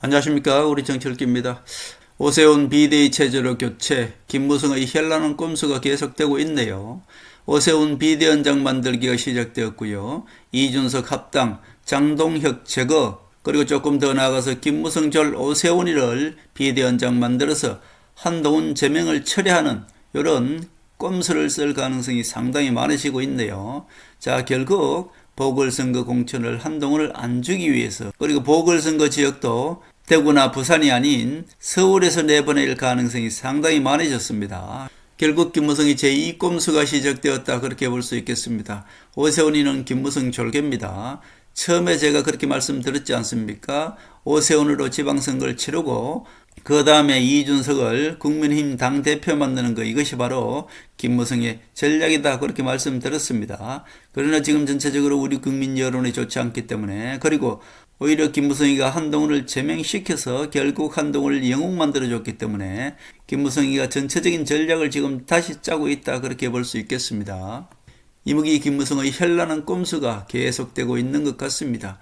안녕하십니까, 우리 정철기입니다. 오세훈 비대위 체제로 교체, 김무성의 현란한 꼼수가 계속되고 있네요. 오세훈 비대위원장 만들기가 시작되었고요. 이준석 합당, 장동혁 제거, 그리고 조금 더 나아가서 김무성 절 오세훈이를 비대위원장 만들어서 한동훈 제명을 철회하는 이런 꼼수를 쓸 가능성이 상당히 많아지고 있네요. 자, 결국 보궐선거 공천을 한동훈을 안 주기 위해서, 그리고 보궐선거 지역도 대구나 부산이 아닌 서울에서 내보낼 가능성이 상당히 많아졌습니다. 결국 김무성이 제2꼼수가 시작되었다, 그렇게 볼 수 있겠습니다. 오세훈이는 김무성 졸개입니다. 처음에 제가 그렇게 말씀드렸지 않습니까? 오세훈으로 지방선거를 치르고 그 다음에 이준석을 국민의힘 당대표 만드는 거, 이것이 바로 김무성의 전략이다, 그렇게 말씀드렸습니다. 그러나 지금 전체적으로 우리 국민 여론이 좋지 않기 때문에, 그리고 오히려 김무성이가 한동훈을 제명시켜서 결국 한동훈을 영웅 만들어줬기 때문에 김무성이가 전체적인 전략을 지금 다시 짜고 있다, 그렇게 볼 수 있겠습니다. 이무기 김무성의 현란한 꼼수가 계속되고 있는 것 같습니다.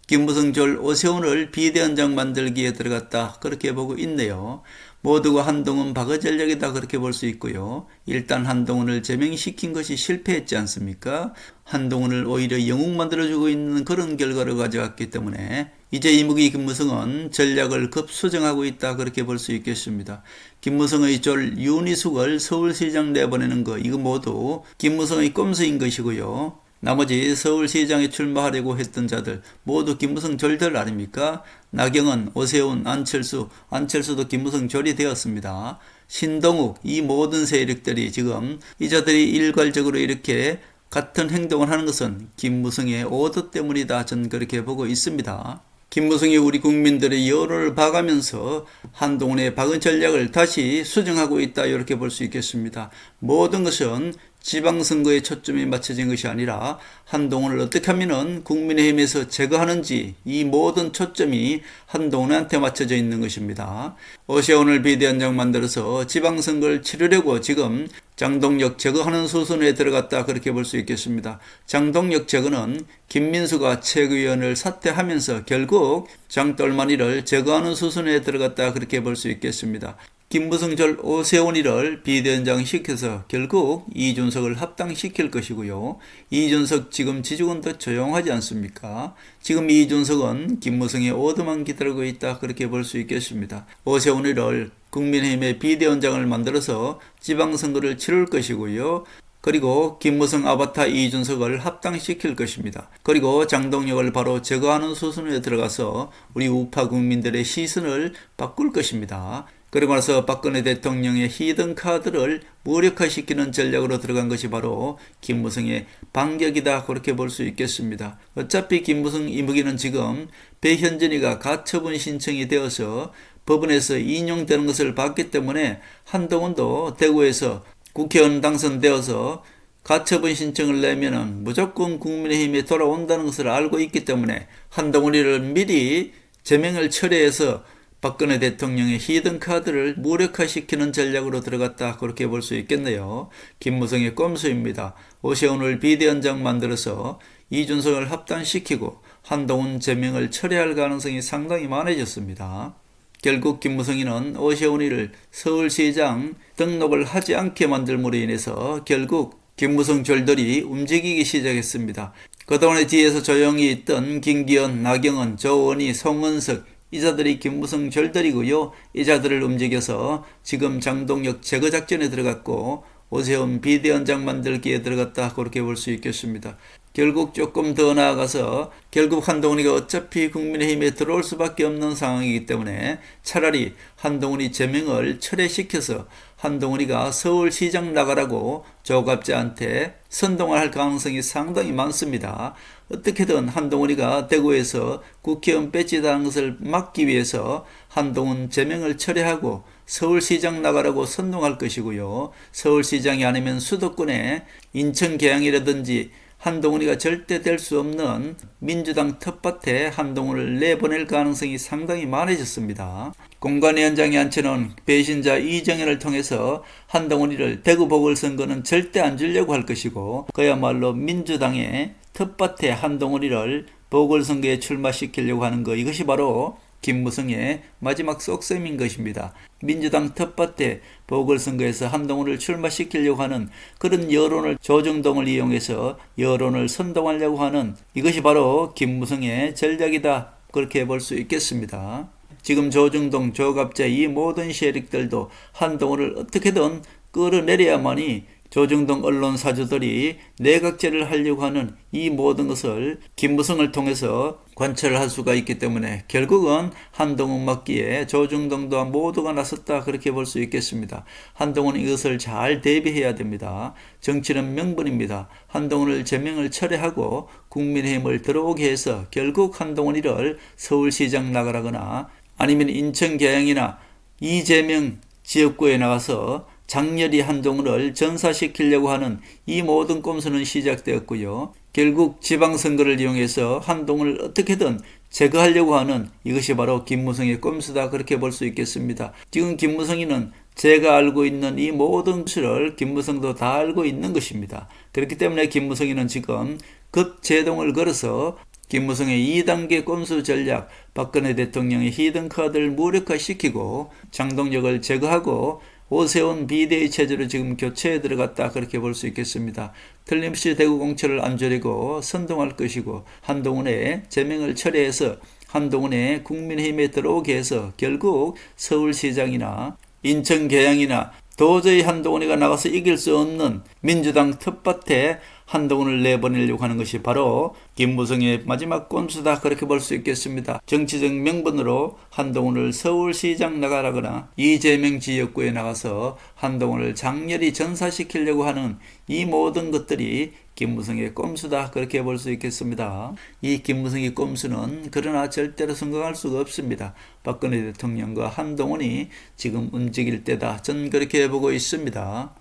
김무성 절 오세훈을 비대위원장 만들기에 들어갔다, 그렇게 보고 있네요. 모두가 한동훈 박어 전략이다, 그렇게 볼 수 있고요. 일단 한동훈을 제명시킨 것이 실패했지 않습니까? 한동훈을 오히려 영웅 만들어주고 있는 그런 결과를 가져왔기 때문에 이제 이무기 김무성은 전략을 급수정하고 있다, 그렇게 볼 수 있겠습니다. 김무성의 절 윤희숙을 서울시장 내보내는 거, 이거 모두 김무성의 꼼수인 것이고요. 나머지 서울시장에 출마하려고 했던 자들 모두 김무성 절들 아닙니까? 나경원, 오세훈, 안철수도 김무성 절이 되었습니다. 신동욱, 이 모든 세력들이 지금 이 자들이 일괄적으로 이렇게 같은 행동을 하는 것은 김무성의 오더 때문이다, 저는 그렇게 보고 있습니다. 김무성이 우리 국민들의 여론을 봐가면서 한동훈의 박은 전략을 다시 수정하고 있다, 이렇게 볼 수 있겠습니다. 모든 것은 지방선거에 초점이 맞춰진 것이 아니라 한동훈을 어떻게 하면 국민의힘에서 제거하는지, 이 모든 초점이 한동훈한테 맞춰져 있는 것입니다. 오세훈을 비대위원장 만들어서 지방선거를 치르려고 지금 장동혁 제거하는 수순에 들어갔다, 그렇게 볼 수 있겠습니다. 장동혁 제거는 김민수가 최고위원을 사퇴하면서 결국 장똘마니를 제거하는 수순에 들어갔다, 그렇게 볼 수 있겠습니다. 김무성 절 오세훈이를 비대위원장 시켜서 결국 이준석을 합당시킬 것이고요. 이준석 지금 지지군도 조용하지 않습니까? 지금 이준석은 김무성의 오더만 기다리고 있다, 그렇게 볼 수 있겠습니다. 오세훈이를 국민의힘의 비대위원장을 만들어서 지방선거를 치를 것이고요. 그리고 김무성 아바타 이준석을 합당시킬 것입니다. 그리고 장동혁을 바로 제거하는 수순에 들어가서 우리 우파 국민들의 시선을 바꿀 것입니다. 그리고 나서 박근혜 대통령의 히든카드를 무력화시키는 전략으로 들어간 것이 바로 김무성의 반격이다, 그렇게 볼 수 있겠습니다. 어차피 김무성 이무기는 지금 배현진이가 가처분 신청이 되어서 법원에서 인용되는 것을 봤기 때문에 한동훈도 대구에서 국회의원 당선되어서 가처분 신청을 내면은 무조건 국민의힘에 돌아온다는 것을 알고 있기 때문에 한동훈이를 미리 제명을 철회해서 박근혜 대통령의 히든카드를 무력화시키는 전략으로 들어갔다, 그렇게 볼 수 있겠네요. 김무성의 꼼수입니다. 오세훈을 비대위원장 만들어서 이준석을 합당시키고 한동훈 제명을 철회할 가능성이 상당히 많아졌습니다. 결국 김무성이는 오세훈이를 서울시장 등록을 하지 않게 만들므로 인해서 결국 김무성 절들이 움직이기 시작했습니다. 그동안에 뒤에서 조용히 있던 김기현, 나경원, 조원희, 송은석, 이 자들이 김무성 절들이고요. 이 자들을 움직여서 지금 장동혁 제거 작전에 들어갔고 오세훈 비대위원장 만들기에 들어갔다, 그렇게 볼 수 있겠습니다. 결국 조금 더 나아가서 결국 한동훈이가 어차피 국민의힘에 들어올 수밖에 없는 상황이기 때문에 차라리 한동훈이 제명을 철회시켜서 한동훈이가 서울시장 나가라고 조갑자한테 선동을 할 가능성이 상당히 많습니다. 어떻게든 한동훈이가 대구에서 국회의원 배치당하는 것을 막기 위해서 한동훈 제명을 철회하고 서울시장 나가라고 선동할 것이고요. 서울시장이 아니면 수도권에 인천 계양이라든지 한동훈이가 절대 될 수 없는 민주당 텃밭에 한동훈을 내보낼 가능성이 상당히 많아졌습니다. 공관위원장이 앉혀놓은 배신자 이정현을 통해서 한동훈이를 대구 보궐선거는 절대 안 주려고 할 것이고, 그야말로 민주당의 텃밭에 한동훈이를 보궐선거에 출마시키려고 하는 것, 이것이 바로 김무성의 마지막 속셈인 것입니다. 민주당 텃밭에 보궐선거에서 한동훈을 출마시키려고 하는 그런 여론을, 조중동을 이용해서 여론을 선동하려고 하는, 이것이 바로 김무성의 전략이다, 그렇게 볼 수 있겠습니다. 지금 조중동, 조갑재 이 모든 세력들도 한동훈을 어떻게든 끌어내려야만이 조중동 언론사주들이 내각제를 하려고 하는 이 모든 것을 김무성을 통해서 관철을 할 수가 있기 때문에 결국은 한동훈 맞기에 조중동도 모두가 나섰다, 그렇게 볼 수 있겠습니다. 한동훈은 이것을 잘 대비해야 됩니다. 정치는 명분입니다. 한동훈을 제명을 철회하고 국민의힘을 들어오게 해서 결국 한동훈이를 서울시장 나가라거나 아니면 인천 계양이나 이재명 지역구에 나가서 장렬히 한동훈을 전사시키려고 하는 이 모든 꼼수는 시작되었고요. 결국 지방선거를 이용해서 한동훈을 어떻게든 제거하려고 하는, 이것이 바로 김무성의 꼼수다, 그렇게 볼 수 있겠습니다. 지금 김무성이는 제가 알고 있는 이 모든 것을 김무성도 다 알고 있는 것입니다. 그렇기 때문에 김무성이는 지금 급제동을 걸어서 김무성의 2단계 꼼수 전략, 박근혜 대통령의 히든카드를 무력화시키고 장동혁을 제거하고 오세훈 비대위 체제로 지금 교체에 들어갔다, 그렇게 볼 수 있겠습니다. 틀림없이 대구 공천을 안 줄이고 선동할 것이고, 한동훈의 제명을 철회해서 한동훈의 국민의힘에 들어오게 해서 결국 서울시장이나 인천 계양이나 도저히 한동훈이가 나가서 이길 수 없는 민주당 텃밭에 한동훈을 내보내려고 하는 것이 바로 김무성의 마지막 꼼수다, 그렇게 볼 수 있겠습니다. 정치적 명분으로 한동훈을 서울시장 나가라거나 이재명 지역구에 나가서 한동훈을 장렬히 전사시키려고 하는 이 모든 것들이 김무성의 꼼수다, 그렇게 볼 수 있겠습니다. 이 김무성의 꼼수는 그러나 절대로 성공할 수가 없습니다. 박근혜 대통령과 한동훈이 지금 움직일 때다, 전 그렇게 보고 있습니다.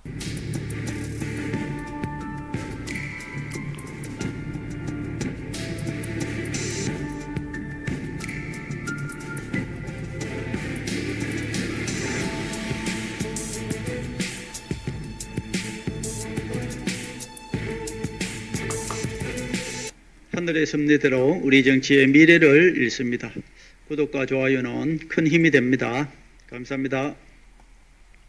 하늘의 섭리대로 우리 정치의 미래를 읽습니다. 구독과 좋아요는 큰 힘이 됩니다. 감사합니다.